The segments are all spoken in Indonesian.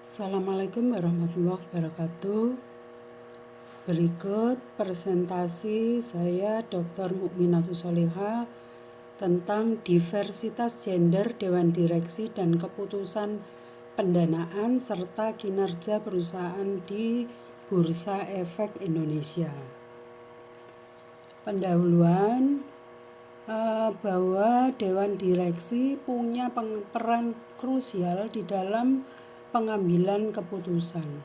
Assalamualaikum warahmatullahi wabarakatuh. Berikut presentasi saya Dr. Mukminatus Solihah tentang diversitas gender Dewan Direksi dan keputusan pendanaan serta kinerja perusahaan di Bursa Efek Indonesia. Pendahuluan bahwa Dewan Direksi punya peran krusial di dalam pengambilan keputusan.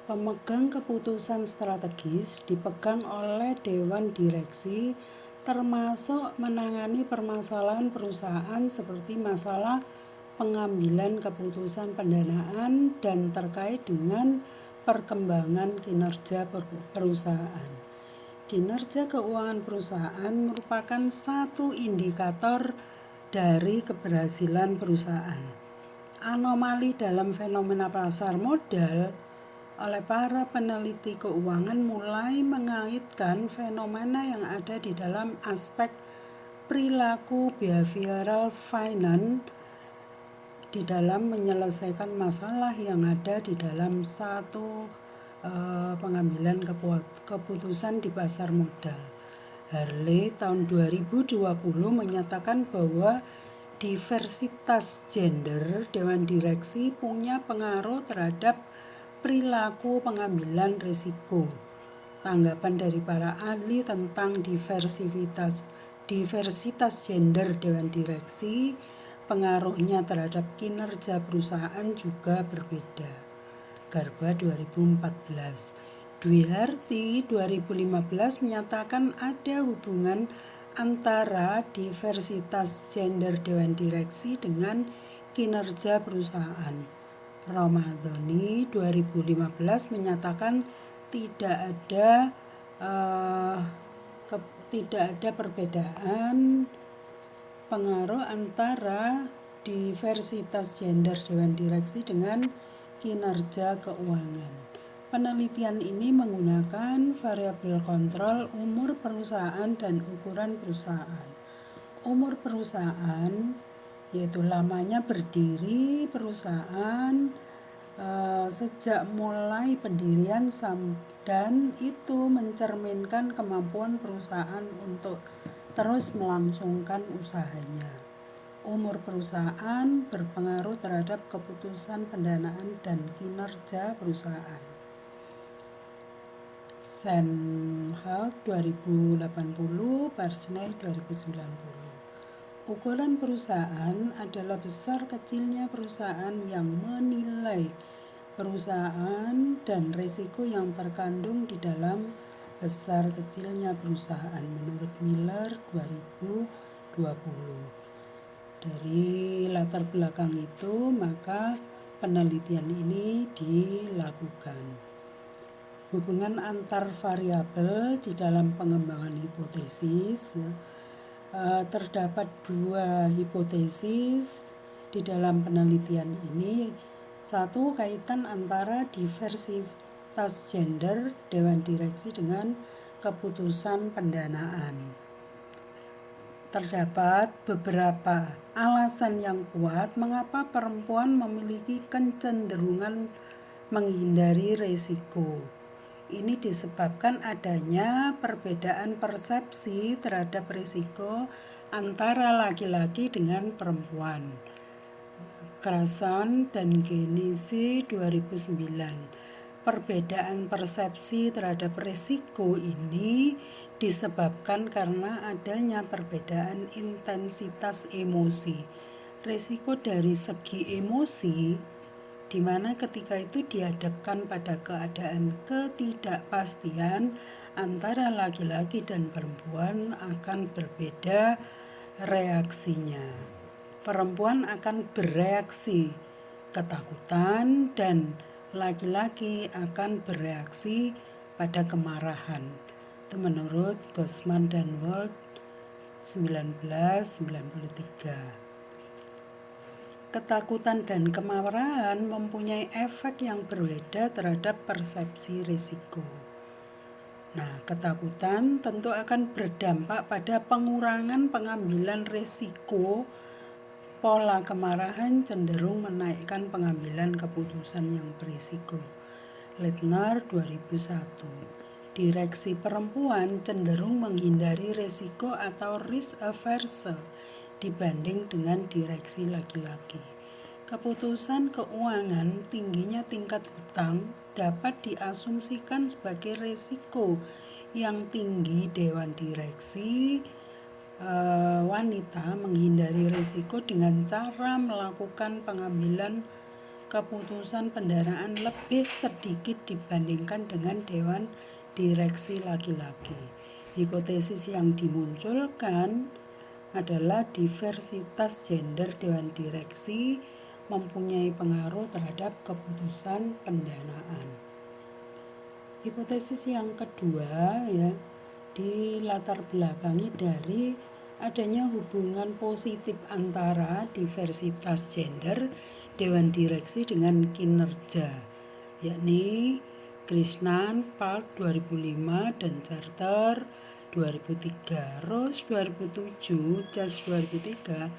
Pemegang keputusan strategis dipegang oleh Dewan Direksi, termasuk menangani permasalahan perusahaan seperti masalah pengambilan keputusan pendanaan dan terkait dengan perkembangan kinerja perusahaan. Kinerja keuangan perusahaan merupakan satu indikator dari keberhasilan perusahaan. Anomali dalam fenomena pasar modal oleh para peneliti keuangan mulai mengaitkan fenomena yang ada di dalam aspek perilaku behavioral finance di dalam menyelesaikan masalah yang ada di dalam satu pengambilan keputusan di pasar modal. Harley tahun 2020 menyatakan bahwa diversitas gender Dewan Direksi punya pengaruh terhadap perilaku pengambilan risiko. Tanggapan dari para ahli tentang diversitas gender Dewan Direksi, pengaruhnya terhadap kinerja perusahaan juga berbeda. Garba 2014. Dwi Harti 2015 menyatakan ada hubungan antara diversitas gender Dewan Direksi dengan kinerja perusahaan. Ramadhani 2015 menyatakan tidak ada perbedaan pengaruh antara diversitas gender Dewan Direksi dengan kinerja keuangan. Penelitian ini menggunakan variabel kontrol umur perusahaan dan ukuran perusahaan. Umur perusahaan yaitu lamanya berdiri perusahaan sejak mulai pendirian dan itu mencerminkan kemampuan perusahaan untuk terus melangsungkan usahanya. Umur perusahaan berpengaruh terhadap keputusan pendanaan dan kinerja perusahaan. Senhag 2080, Parsney 2090. Ukuran perusahaan adalah besar kecilnya perusahaan yang menilai perusahaan dan risiko yang terkandung di dalam besar kecilnya perusahaan menurut Miller 2020. Dari latar belakang itu, maka penelitian ini dilakukan. Hubungan antar variabel di dalam pengembangan hipotesis. Terdapat dua hipotesis di dalam penelitian ini. Satu, kaitan antara diversitas gender Dewan Direksi dengan keputusan pendanaan. Terdapat beberapa alasan yang kuat mengapa perempuan memiliki kecenderungan menghindari risiko. Ini disebabkan adanya perbedaan persepsi terhadap risiko antara laki-laki dengan perempuan. Krason dan Genisi 2009. Perbedaan persepsi terhadap risiko ini disebabkan karena adanya perbedaan intensitas emosi. Risiko dari segi emosi di mana ketika itu dihadapkan pada keadaan ketidakpastian antara laki-laki dan perempuan akan berbeda reaksinya. Perempuan akan bereaksi ketakutan dan laki-laki akan bereaksi pada kemarahan. Itu menurut Gosman dan Wald 1993. Ketakutan dan kemarahan mempunyai efek yang berbeda terhadap persepsi risiko. Nah, ketakutan tentu akan berdampak pada pengurangan pengambilan risiko Pola kemarahan cenderung menaikkan pengambilan keputusan yang berisiko. Littner 2001. Direksi perempuan cenderung menghindari risiko atau risk averse dibanding dengan direksi laki-laki. Keputusan keuangan tingginya tingkat hutang dapat diasumsikan sebagai risiko yang tinggi dewan direksi. Wanita menghindari risiko dengan cara melakukan pengambilan keputusan pendanaan lebih sedikit dibandingkan dengan dewan direksi laki-laki. Hipotesis yang dimunculkan adalah diversitas gender dewan direksi mempunyai pengaruh terhadap keputusan pendanaan. Hipotesis yang kedua ya dilatar belakangi dari adanya hubungan positif antara diversitas gender dewan direksi dengan kinerja, yakni Krishnan, Park 2005 dan Charter 2003. Rose 2007, Jas 2003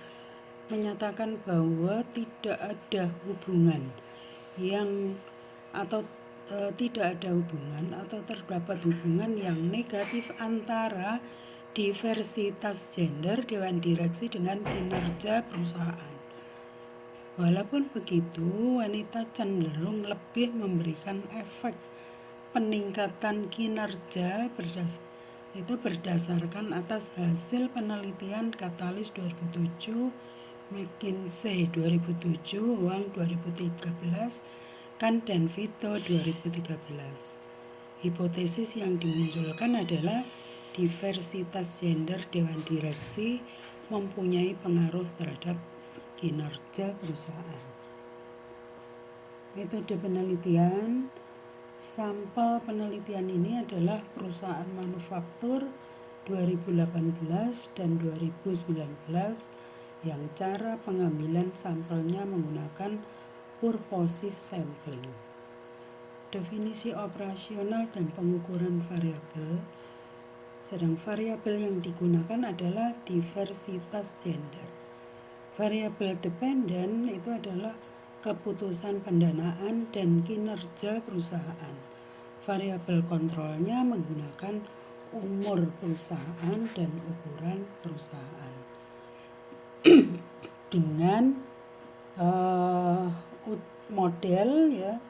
menyatakan bahwa tidak ada hubungan tidak ada hubungan atau terdapat hubungan yang negatif antara diversitas gender dewan direksi dengan kinerja perusahaan. Walaupun begitu, wanita cenderung lebih memberikan efek peningkatan kinerja berdasarkan atas hasil penelitian Katalis 2007, McKinsey 2007, Wang 2013, Kan dan Vito 2013. Hipotesis yang dimunculkan adalah diversitas gender dewan direksi mempunyai pengaruh terhadap kinerja perusahaan. Metode penelitian. Sampel penelitian ini adalah perusahaan manufaktur 2018 dan 2019 yang cara pengambilan sampelnya menggunakan purposive sampling. Definisi operasional dan pengukuran variabel. Sedang variabel yang digunakan adalah diversitas gender. Variabel dependen itu adalah keputusan pendanaan dan kinerja perusahaan. Variabel kontrolnya menggunakan umur perusahaan dan ukuran perusahaan. Dengan model ya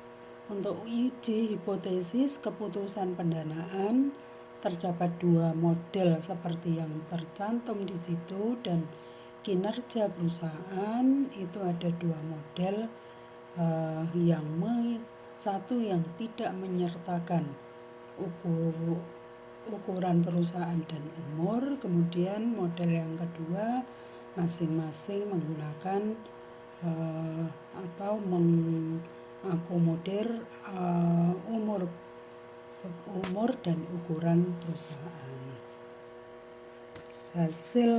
untuk uji hipotesis keputusan pendanaan terdapat dua model seperti yang tercantum di situ, dan kinerja perusahaan itu ada dua model, satu yang tidak menyertakan ukuran perusahaan dan umur, kemudian model yang kedua masing-masing menggunakan atau mengakomodir umur dan ukuran perusahaan. Hasil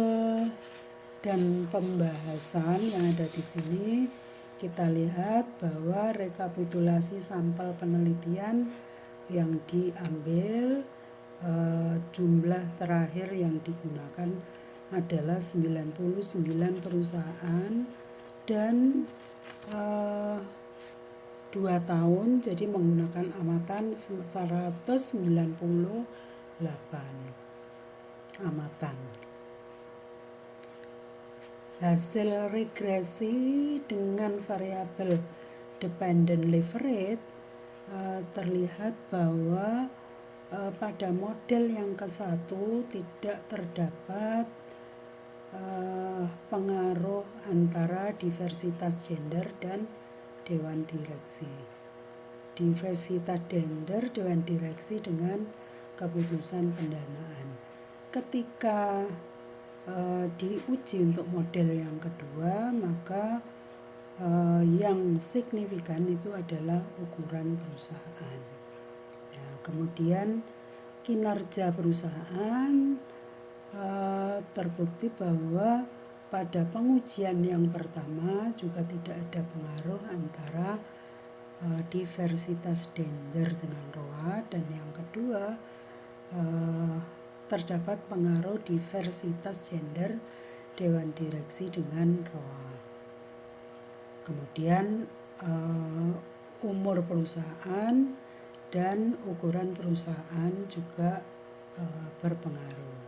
dan pembahasan yang ada di sini, kita lihat bahwa rekapitulasi sampel penelitian yang diambil, jumlah terakhir yang digunakan adalah 99 perusahaan dan 2 tahun, jadi menggunakan amatan 198 amatan. Hasil regresi dengan variabel dependent leverage terlihat bahwa pada model yang ke-1 tidak terdapat pengaruh antara diversitas gender dan dewan direksi. Diversitas gender dewan direksi dengan keputusan pendanaan. Ketika diuji untuk model yang kedua, maka yang signifikan itu adalah ukuran perusahaan. Ya, kemudian kinerja perusahaan terbukti bahwa pada pengujian yang pertama juga tidak ada pengaruh antara diversitas gender dengan ROA, dan yang kedua terdapat pengaruh diversitas gender dewan direksi dengan ROA. Kemudian umur perusahaan dan ukuran perusahaan juga berpengaruh.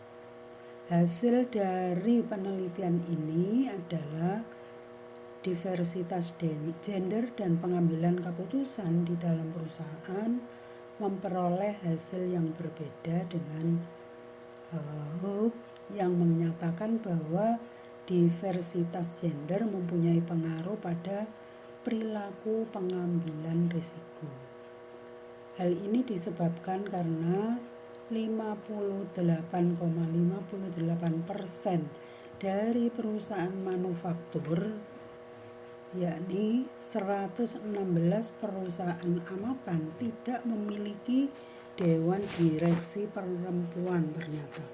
Hasil dari penelitian ini adalah diversitas gender dan pengambilan keputusan di dalam perusahaan memperoleh hasil yang berbeda dengan Hook yang menyatakan bahwa diversitas gender mempunyai pengaruh pada perilaku pengambilan risiko. Hal ini disebabkan karena 58,58% dari perusahaan manufaktur, yakni 116 perusahaan amatan, tidak memiliki dewan direksi perempuan ternyata.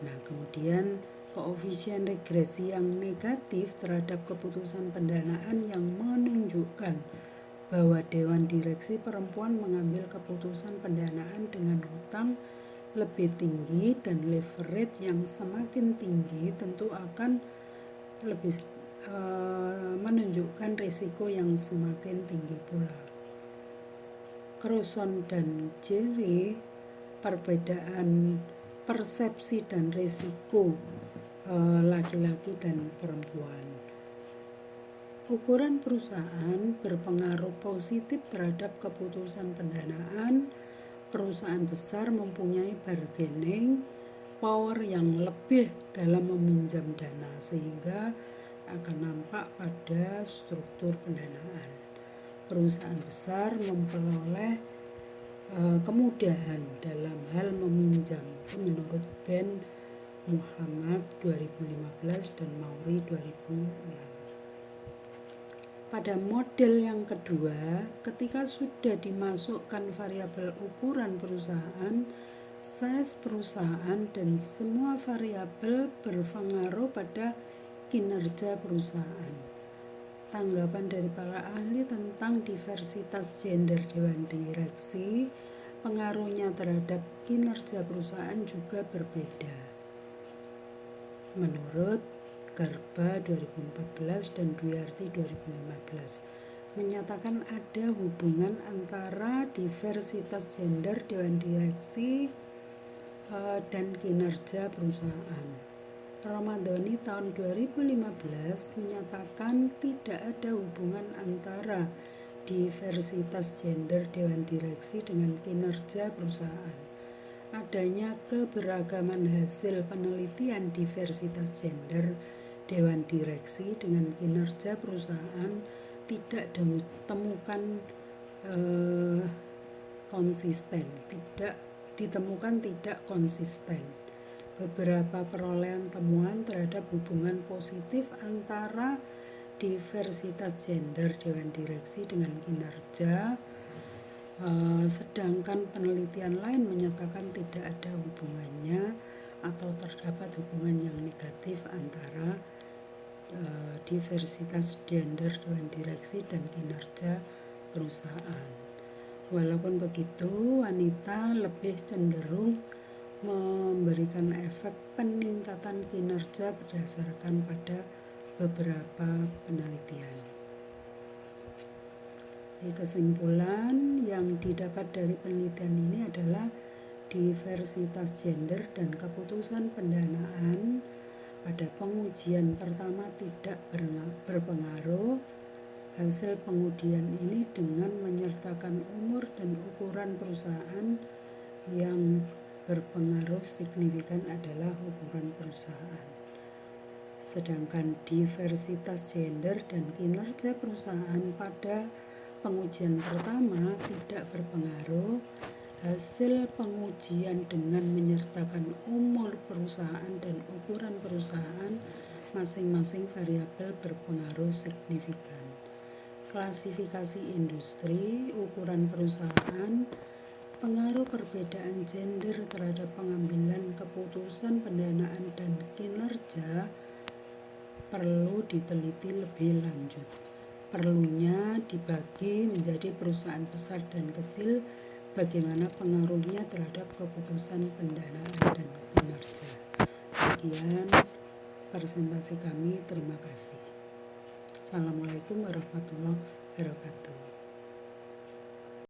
Nah, kemudian koefisien regresi yang negatif terhadap keputusan pendanaan yang menunjukkan bahwa dewan direksi perempuan mengambil keputusan pendanaan dengan hutang lebih tinggi dan leverage yang semakin tinggi tentu akan lebih menunjukkan risiko yang semakin tinggi pula. Crosson dan Jerry, perbedaan persepsi dan risiko laki-laki dan perempuan. Ukuran perusahaan berpengaruh positif terhadap keputusan pendanaan. Perusahaan besar mempunyai bargaining power yang lebih dalam meminjam dana, sehingga akan nampak pada struktur pendanaan. Perusahaan besar memperoleh kemudahan dalam hal meminjam, itu menurut Ben Muhammad 2015 dan Maury 2006. Pada model yang kedua, ketika sudah dimasukkan variabel ukuran perusahaan, size perusahaan, dan semua variabel berpengaruh pada kinerja perusahaan. Tanggapan dari para ahli tentang diversitas gender dewan direksi, pengaruhnya terhadap kinerja perusahaan juga berbeda. Menurut Garba 2014 dan Duyarti 2015 menyatakan ada hubungan antara diversitas gender dewan direksi dan kinerja perusahaan. Ramadhani tahun 2015 menyatakan tidak ada hubungan antara diversitas gender dewan direksi dengan kinerja perusahaan. Adanya keberagaman hasil penelitian diversitas gender dewan direksi dengan kinerja perusahaan tidak ditemukan tidak konsisten. Beberapa perolehan temuan terhadap hubungan positif antara diversitas gender dewan direksi dengan kinerja, sedangkan penelitian lain menyatakan tidak ada hubungannya atau terdapat hubungan yang negatif antara diversitas gender dewan direksi dan kinerja perusahaan. Walaupun begitu, wanita lebih cenderung memberikan efek peningkatan kinerja berdasarkan pada beberapa penelitian. Kesimpulan yang didapat dari penelitian ini adalah diversitas gender dan keputusan pendanaan pada pengujian pertama tidak berpengaruh. Hasil pengujian ini dengan menyertakan umur dan ukuran perusahaan, yang berpengaruh signifikan adalah ukuran perusahaan. Sedangkan diversitas gender dan kinerja perusahaan pada pengujian pertama tidak berpengaruh. Hasil pengujian dengan menyertakan umur perusahaan dan ukuran perusahaan, masing-masing variabel berpengaruh signifikan. Klasifikasi industri, ukuran perusahaan, pengaruh perbedaan gender terhadap pengambilan keputusan pendanaan dan kinerja perlu diteliti lebih lanjut. Perlunya dibagi menjadi perusahaan besar dan kecil, bagaimana pengaruhnya terhadap keputusan pendanaan dan kinerja. Sekian presentasi kami, terima kasih. Assalamualaikum warahmatullahi wabarakatuh.